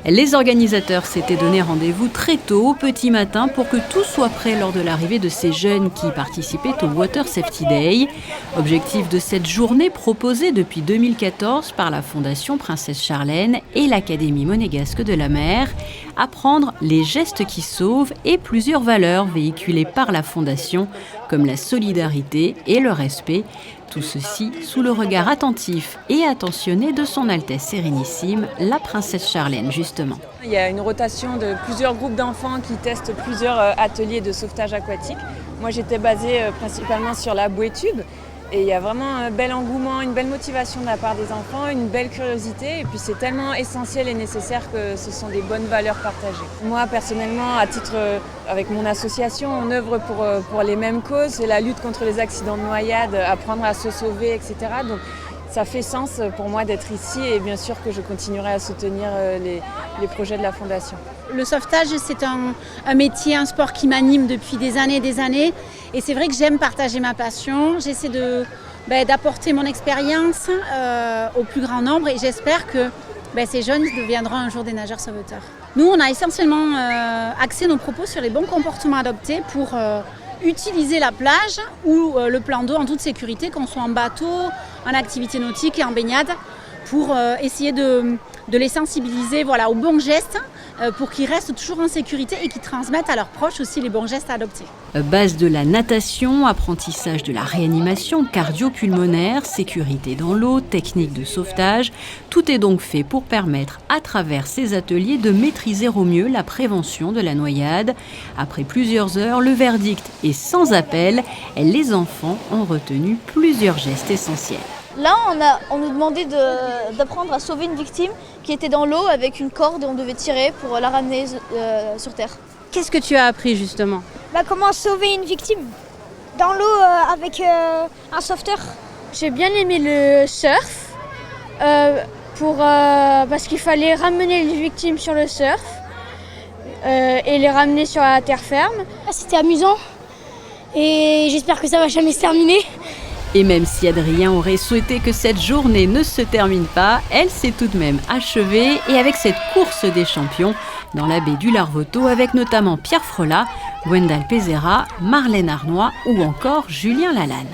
Les organisateurs s'étaient donné rendez-vous très tôt, au petit matin, pour que tout soit prêt lors de l'arrivée de ces jeunes qui participaient au Water Safety Day. Objectif de cette journée proposée depuis 2014 par la Fondation Princesse Charlène et l'Académie monégasque de la mer, apprendre les gestes qui sauvent et plusieurs valeurs véhiculées par la Fondation, comme la solidarité et le respect. Tout ceci sous le regard attentif et attentionné de son Altesse Sérénissime, la Princesse Charlène, justement. Il y a une rotation de plusieurs groupes d'enfants qui testent plusieurs ateliers de sauvetage aquatique. Moi, j'étais basée principalement sur la bouée tube. Et il y a vraiment un bel engouement, une belle motivation de la part des enfants, une belle curiosité. Et puis c'est tellement essentiel et nécessaire que ce sont des bonnes valeurs partagées. Moi personnellement, à titre avec mon association, on œuvre pour les mêmes causes. C'est la lutte contre les accidents de noyade, apprendre à se sauver, etc. Donc ça fait sens pour moi d'être ici et bien sûr que je continuerai à soutenir les projets de la Fondation. Le sauvetage, c'est un métier, un sport qui m'anime depuis des années. Et c'est vrai que j'aime partager ma passion. J'essaie d'apporter mon expérience au plus grand nombre et j'espère que ces jeunes deviendront un jour des nageurs sauveteurs. Nous, on a essentiellement axé nos propos sur les bons comportements adoptés pour utiliser la plage ou le plan d'eau en toute sécurité, qu'on soit en bateau, en activité nautique et en baignade, pour essayer de les sensibiliser aux bons gestes pour qu'ils restent toujours en sécurité et qu'ils transmettent à leurs proches aussi les bons gestes à adopter. Base de la natation, apprentissage de la réanimation cardio-pulmonaire, sécurité dans l'eau, technique de sauvetage, tout est donc fait pour permettre à travers ces ateliers de maîtriser au mieux la prévention de la noyade. Après plusieurs heures, le verdict est sans appel. Les enfants ont retenu plusieurs gestes essentiels. Là, on nous demandait d'apprendre à sauver une victime qui était dans l'eau avec une corde et on devait tirer pour la ramener sur terre. Qu'est-ce que tu as appris justement ? Comment sauver une victime dans l'eau avec un sauveteur. J'ai bien aimé le surf parce qu'il fallait ramener les victimes sur le surf et les ramener sur la terre ferme. C'était amusant et j'espère que ça va jamais se terminer. Et même si Adrien aurait souhaité que cette journée ne se termine pas, elle s'est tout de même achevée et avec cette course des champions dans la baie du Larvoto avec notamment Pierre Frelat, Gwendal Pézera, Marlène Arnois ou encore Julien Lalanne.